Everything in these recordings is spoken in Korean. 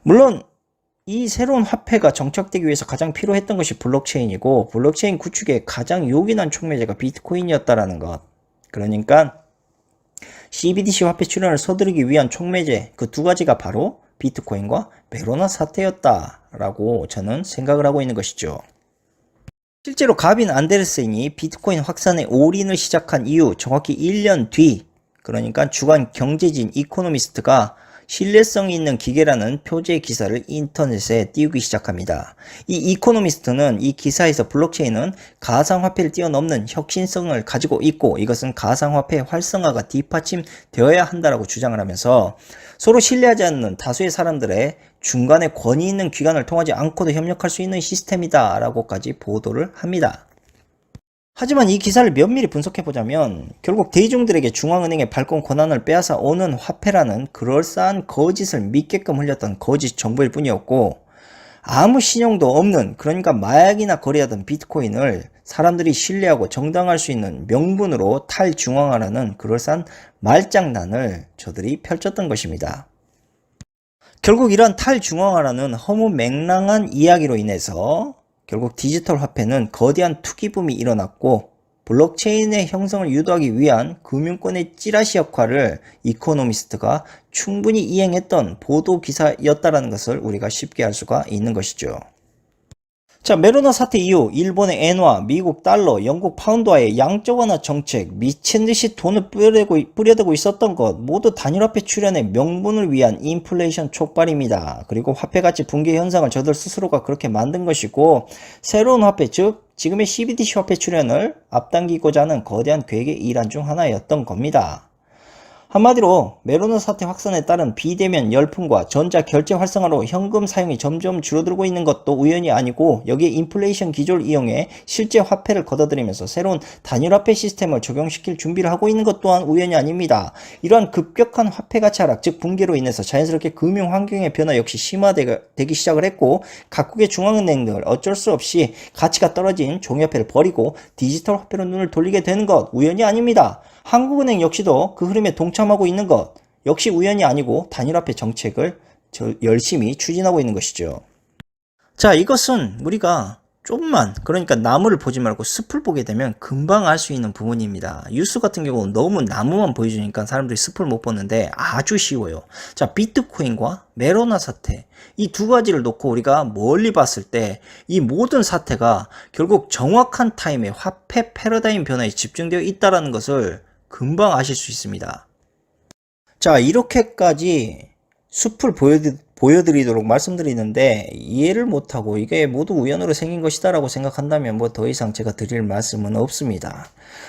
물론 이 새로운 화폐가 정착되기 위해서 가장 필요했던 것이 블록체인이고, 블록체인 구축에 가장 요긴한 촉매제가 비트코인이었다라는 것. 그러니까 CBDC 화폐 출현을 서두르기 위한 촉매제, 그 두 가지가 바로 비트코인과 메로나 사태였다라고 저는 생각을 하고 있는 것이죠. 실제로 가빈 안데르센이 비트코인 확산에 올인을 시작한 이후 정확히 1년 뒤, 그러니까 주간 경제지인 이코노미스트가 신뢰성 있는 기계라는 표제 기사를 인터넷에 띄우기 시작합니다. 이 이코노미스트는 이 기사에서 블록체인은 가상화폐를 뛰어넘는 혁신성을 가지고 있고, 이것은 가상화폐 활성화가 뒷받침되어야 한다라고 주장을 하면서 서로 신뢰하지 않는 다수의 사람들의 중간에 권위 있는 기관을 통하지 않고도 협력할 수 있는 시스템이다 라고까지 보도를 합니다. 하지만 이 기사를 면밀히 분석해보자면 결국 대중들에게 중앙은행의 발권 권한을 빼앗아 오는 화폐라는 그럴싸한 거짓을 믿게끔 흘렸던 거짓 정보일 뿐이었고, 아무 신용도 없는, 그러니까 마약이나 거래하던 비트코인을 사람들이 신뢰하고 정당화할 수 있는 명분으로 탈중앙화라는 그럴싸한 말장난을 저들이 펼쳤던 것입니다. 결국 이러한 탈중앙화라는 허무맹랑한 이야기로 인해서 결국 디지털 화폐는 거대한 투기붐이 일어났고, 블록체인의 형성을 유도하기 위한 금융권의 찌라시 역할을 이코노미스트가 충분히 이행했던 보도 기사였다는 것을 우리가 쉽게 알 수가 있는 것이죠. 자, 메로나 사태 이후 일본의 엔화, 미국 달러, 영국 파운드와의 양적 완화 정책, 미친듯이 돈을 뿌려대고 있었던 것 모두 단일화폐 출현의 명분을 위한 인플레이션 촉발입니다. 그리고 화폐가치 붕괴 현상을 저들 스스로가 그렇게 만든 것이고, 새로운 화폐, 즉 지금의 CBDC 화폐 출현을 앞당기고자 하는 거대한 계획의 일환 중 하나였던 겁니다. 한마디로 메로나 사태 확산에 따른 비대면 열풍과 전자 결제 활성화로 현금 사용이 점점 줄어들고 있는 것도 우연이 아니고, 여기에 인플레이션 기조를 이용해 실제 화폐를 걷어들이면서 새로운 단일화폐 시스템을 적용시킬 준비를 하고 있는 것 또한 우연이 아닙니다. 이러한 급격한 화폐 가치 하락, 즉 붕괴로 인해서 자연스럽게 금융 환경의 변화 역시 심화되기 시작을 했고, 각국의 중앙은행들 어쩔 수 없이 가치가 떨어진 종이화폐를 버리고 디지털 화폐로 눈을 돌리게 되는 것 우연이 아닙니다. 한국은행 역시도 그 흐름에 동참하고 있는 것 역시 우연이 아니고 단일화폐 정책을 열심히 추진하고 있는 것이죠. 자, 이것은 우리가 좀만, 그러니까 나무를 보지 말고 숲을 보게 되면 금방 알 수 있는 부분입니다. 뉴스 같은 경우는 너무 나무만 보여주니까 사람들이 숲을 못 보는데 아주 쉬워요. 자, 비트코인과 메로나 사태, 이 두 가지를 놓고 우리가 멀리 봤을 때 이 모든 사태가 결국 정확한 타임에 화폐 패러다임 변화에 집중되어 있다는 것을 금방 아실 수 있습니다. 자, 이렇게까지 숲을 보여드리도록 말씀드리는데 이해를 못하고 이게 모두 우연으로 생긴 것이다 라고 생각한다면 뭐 더 이상 제가 드릴 말씀은 없습니다.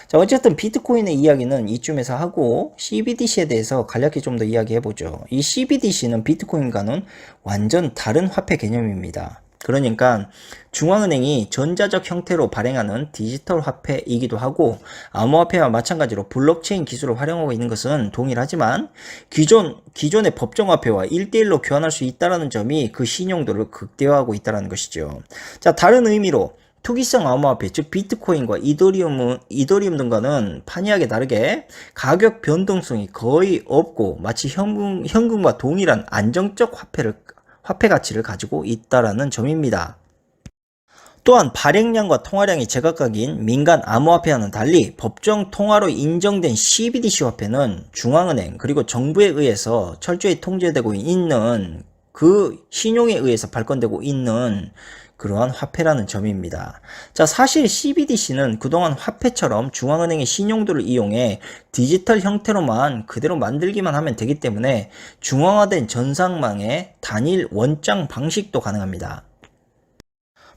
자, 어쨌든 비트코인의 이야기는 이쯤에서 하고 CBDC에 대해서 간략히 좀 더 이야기해보죠. 이 CBDC는 비트코인과는 완전 다른 화폐 개념입니다. 그러니까 중앙은행이 전자적 형태로 발행하는 디지털 화폐이기도 하고, 암호화폐와 마찬가지로 블록체인 기술을 활용하고 있는 것은 동일하지만 기존의 법정화폐와 1대1로 교환할 수 있다는 점이 그 신용도를 극대화하고 있다는 것이죠. 자, 다른 의미로 투기성 암호화폐, 즉 비트코인과 이더리움 등과는 판이하게 다르게 가격 변동성이 거의 없고 마치 현금과 동일한 안정적 화폐 가치를 가지고 있다라는 점입니다. 또한 발행량과 통화량이 제각각인 민간 암호화폐와는 달리 법정 통화로 인정된 CBDC 화폐는 중앙은행 그리고 정부에 의해서 철저히 통제되고 있는, 그 신용에 의해서 발권되고 있는 그러한 화폐라는 점입니다. 자, 사실 CBDC는 그동안 화폐처럼 중앙은행의 신용도를 이용해 디지털 형태로만 그대로 만들기만 하면 되기 때문에 중앙화된 전산망의 단일 원장 방식도 가능합니다.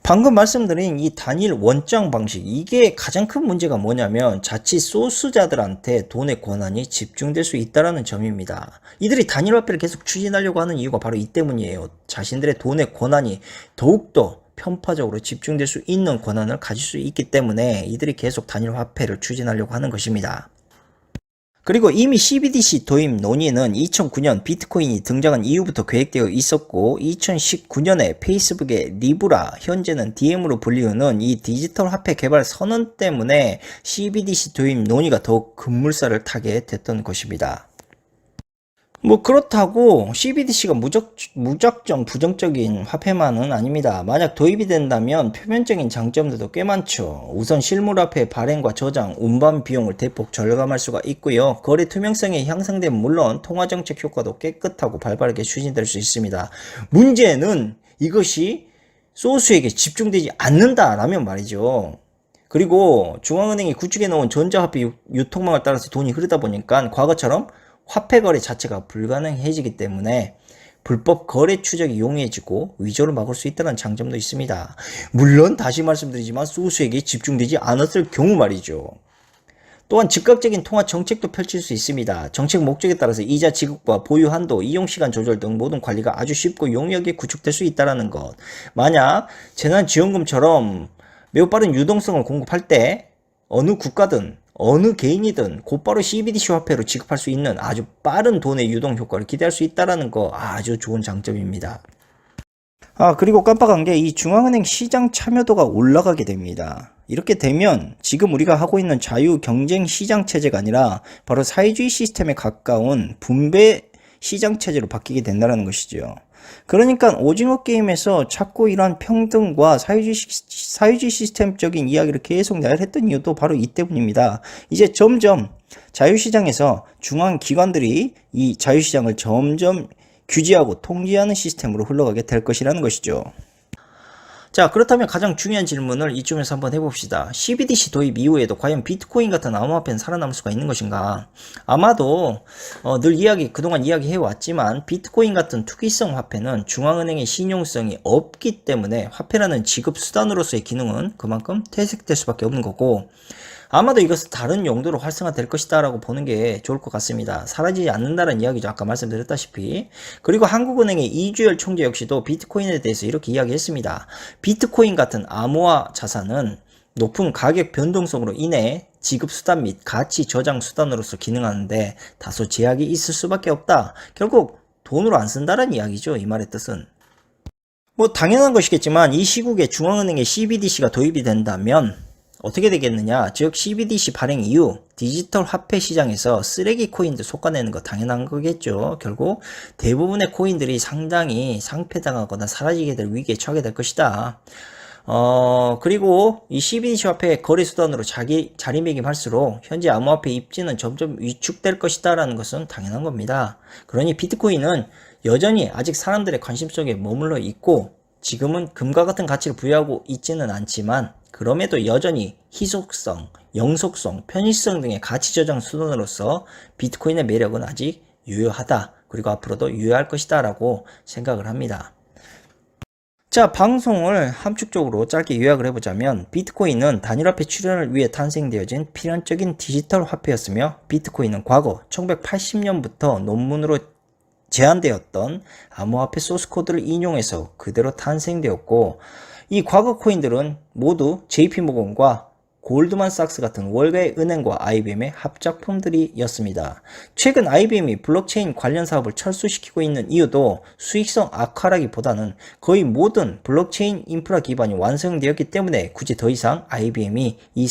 방금 말씀드린 이 단일 원장 방식, 이게 가장 큰 문제가 뭐냐면 자칫 소수자들한테 돈의 권한이 집중될 수 있다는 점입니다. 이들이 단일화폐를 계속 추진하려고 하는 이유가 바로 이 때문이에요. 자신들의 돈의 권한이 더욱더 편파적으로 집중될 수 있는 권한을 가질 수 있기 때문에 이들이 계속 단일화폐를 추진하려고 하는 것입니다. 그리고 이미 CBDC 도입 논의는 2009년 비트코인이 등장한 이후부터 계획되어 있었고, 2019년에 페이스북의 리브라, 현재는 DM으로 불리우는 이 디지털 화폐 개발 선언 때문에 CBDC 도입 논의가 더욱 급물살을 타게 됐던 것입니다. 뭐 그렇다고 CBDC가 무작정 부정적인 화폐만은 아닙니다. 만약 도입이 된다면 표면적인 장점들도 꽤 많죠. 우선 실물화폐 발행과 저장, 운반 비용을 대폭 절감할 수가 있고요. 거래 투명성이 향상되면 물론 통화정책 효과도 깨끗하고 발빠르게 추진될 수 있습니다. 문제는 이것이 소수에게 집중되지 않는다라면 말이죠. 그리고 중앙은행이 구축해 놓은 전자화폐 유통망을 따라서 돈이 흐르다 보니까 과거처럼 화폐 거래 자체가 불가능해지기 때문에 불법 거래 추적이 용이해지고 위조를 막을 수 있다는 장점도 있습니다. 물론 다시 말씀드리지만 소수에게 집중되지 않았을 경우 말이죠. 또한 즉각적인 통화 정책도 펼칠 수 있습니다. 정책 목적에 따라서 이자 지급과 보유 한도, 이용시간 조절 등 모든 관리가 아주 쉽고 용이하게 구축될 수 있다는 것. 만약 재난지원금처럼 매우 빠른 유동성을 공급할 때 어느 국가든 어느 개인이든 곧바로 CBDC 화폐로 지급할 수 있는 아주 빠른 돈의 유동 효과를 기대할 수 있다는 거 아주 좋은 장점입니다. 그리고 깜빡한 게 이 중앙은행 시장 참여도가 올라가게 됩니다. 이렇게 되면 지금 우리가 하고 있는 자유 경쟁 시장 체제가 아니라 바로 사회주의 시스템에 가까운 분배 시장 체제로 바뀌게 된다는 것이죠. 그러니까 오징어 게임에서 자꾸 이러한 평등과 사회주의 시스템적인 이야기를 계속 나열했던 이유도 바로 이 때문입니다. 이제 점점 자유시장에서 중앙기관들이 이 자유시장을 점점 규제하고 통제하는 시스템으로 흘러가게 될 것이라는 것이죠. 자, 그렇다면 가장 중요한 질문을 이쯤에서 한번 해봅시다. CBDC 도입 이후에도 과연 비트코인 같은 암호화폐는 살아남을 수가 있는 것인가? 아마도 늘 그동안 이야기해왔지만 비트코인 같은 투기성 화폐는 중앙은행의 신용성이 없기 때문에 화폐라는 지급 수단으로서의 기능은 그만큼 퇴색될 수밖에 없는 거고, 아마도 이것은 다른 용도로 활성화될 것이다 라고 보는 게 좋을 것 같습니다. 사라지지 않는다는 이야기죠. 아까 말씀드렸다시피. 그리고 한국은행의 이주열 총재 역시도 비트코인에 대해서 이렇게 이야기했습니다. 비트코인 같은 암호화 자산은 높은 가격 변동성으로 인해 지급수단 및 가치 저장 수단으로서 기능하는데 다소 제약이 있을 수밖에 없다. 결국 돈으로 안 쓴다는 이야기죠. 이 말의 뜻은. 뭐 당연한 것이겠지만 이 시국에 중앙은행의 CBDC가 도입이 된다면 어떻게 되겠느냐? 즉 CBDC 발행 이후 디지털 화폐 시장에서 쓰레기 코인들 솎아내는 거 당연한 거겠죠. 결국 대부분의 코인들이 상당히 상폐당하거나 사라지게 될 위기에 처하게 될 것이다. 그리고 이 CBDC 화폐 거래 수단으로 자리매김할수록 현재 암호화폐 입지는 점점 위축될 것이다 라는 것은 당연한 겁니다. 그러니 비트코인은 여전히 아직 사람들의 관심 속에 머물러 있고 지금은 금과 같은 가치를 부여하고 있지는 않지만 그럼에도 여전히 희속성, 영속성, 편의성 등의 가치 저장 수단으로서 비트코인의 매력은 아직 유효하다. 그리고 앞으로도 유효할 것이다 라고 생각을 합니다. 자, 방송을 함축적으로 짧게 요약을 해보자면 비트코인은 단일화폐 출현을 위해 탄생되어진 필연적인 디지털 화폐였으며 비트코인은 과거 1980년부터 논문으로 제한되었던 암호화폐 소스코드를 인용해서 그대로 탄생되었고 이 과거 코인들은 모두 JP모건과 골드만삭스 같은 월가의 은행과 IBM의 합작품들이었습니다. 최근 IBM이 블록체인 관련 사업을 철수시키고 있는 이유도 수익성 악화라기보다는 거의 모든 블록체인 인프라 기반이 완성되었기 때문에 굳이 더 이상 IBM이 이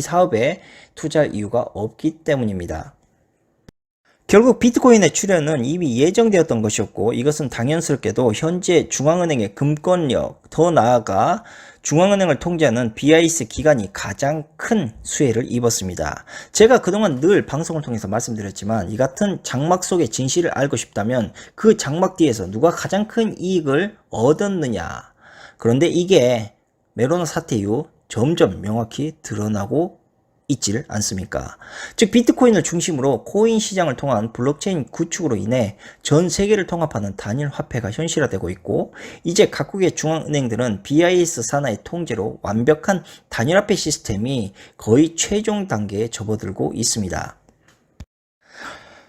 사업에 투자할 이유가 없기 때문입니다. 결국 비트코인의 출현은 이미 예정되었던 것이었고 이것은 당연스럽게도 현재 중앙은행의 금권력, 더 나아가 중앙은행을 통제하는 BIS 기관이 가장 큰 수혜를 입었습니다. 제가 그동안 늘 방송을 통해서 말씀드렸지만 이 같은 장막 속의 진실을 알고 싶다면 그 장막 뒤에서 누가 가장 큰 이익을 얻었느냐. 그런데 이게 메로나 사태 이후 점점 명확히 드러나고 있질 않습니까? 즉 비트코인을 중심으로 코인 시장을 통한 블록체인 구축으로 인해 전 세계를 통합하는 단일 화폐가 현실화되고 있고 이제 각국의 중앙은행들은 BIS 산하의 통제로 완벽한 단일 화폐 시스템이 거의 최종 단계에 접어들고 있습니다.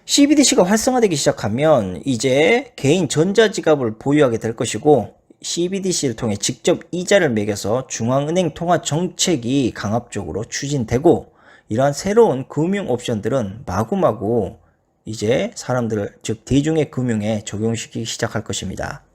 CBDC가 활성화되기 시작하면 이제 개인 전자지갑을 보유하게 될 것이고 CBDC를 통해 직접 이자를 매겨서 중앙은행 통화 정책이 강압적으로 추진되고 이러한 새로운 금융 옵션들은 마구마구 이제 사람들을 즉 대중의 금융에 적용시키기 시작할 것입니다.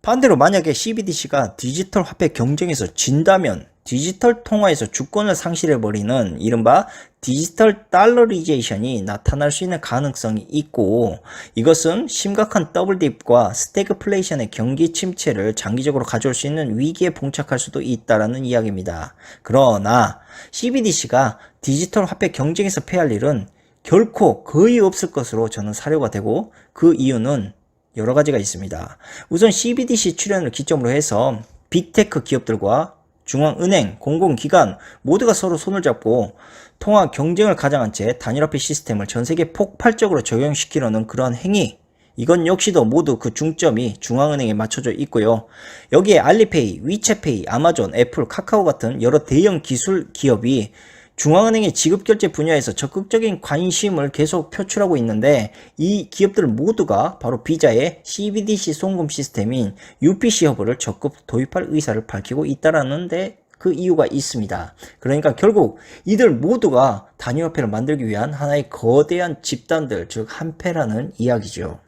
반대로 만약에 CBDC가 디지털 화폐 경쟁에서 진다면 디지털 통화에서 주권을 상실해버리는 이른바 디지털 달러리제이션이 나타날 수 있는 가능성이 있고, 이것은 심각한 더블딥과 스태그플레이션의 경기 침체를 장기적으로 가져올 수 있는 위기에 봉착할 수도 있다라는 이야기입니다. 그러나 CBDC가 디지털 화폐 경쟁에서 패할 일은 결코 거의 없을 것으로 저는 사료가 되고, 그 이유는 여러 가지가 있습니다. 우선 CBDC 출현을 기점으로 해서 빅테크 기업들과 중앙은행, 공공기관 모두가 서로 손을 잡고 통화 경쟁을 가장한 채 단일화폐 시스템을 전세계 폭발적으로 적용시키려는 그런 행위, 이건 역시도 모두 그 중점이 중앙은행에 맞춰져 있고요. 여기에 알리페이, 위챗페이, 아마존, 애플, 카카오 같은 여러 대형 기술 기업이 중앙은행의 지급결제 분야에서 적극적인 관심을 계속 표출하고 있는데, 이 기업들 모두가 바로 비자의 CBDC 송금 시스템인 UPC 허브를 적극 도입할 의사를 밝히고 있다는 데 그 이유가 있습니다. 그러니까 결국 이들 모두가 단위화폐를 만들기 위한 하나의 거대한 집단들, 즉 한패라는 이야기죠.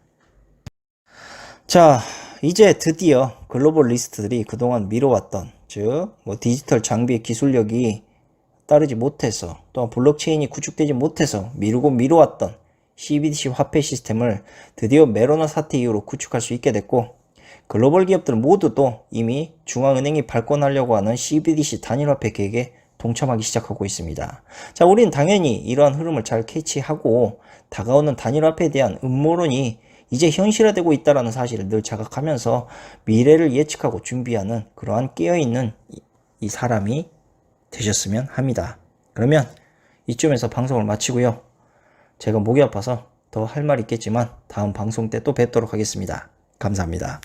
자, 이제 드디어 글로벌 리스트들이 그동안 미뤄왔던, 즉 디지털 장비의 기술력이 따르지 못해서, 또한 블록체인이 구축되지 못해서 미뤄왔던 CBDC 화폐 시스템을 드디어 메로나 사태 이후로 구축할 수 있게 됐고, 글로벌 기업들 모두도 이미 중앙은행이 발권하려고 하는 CBDC 단일화폐 계획에 동참하기 시작하고 있습니다. 자, 우리는 당연히 이러한 흐름을 잘 캐치하고 다가오는 단일화폐에 대한 음모론이 이제 현실화되고 있다는 사실을 늘 자각하면서 미래를 예측하고 준비하는 그러한 깨어있는 이 사람이 되셨으면 합니다. 그러면 이쯤에서 방송을 마치고요. 제가 목이 아파서 더 할 말이 있겠지만 다음 방송 때 또 뵙도록 하겠습니다. 감사합니다.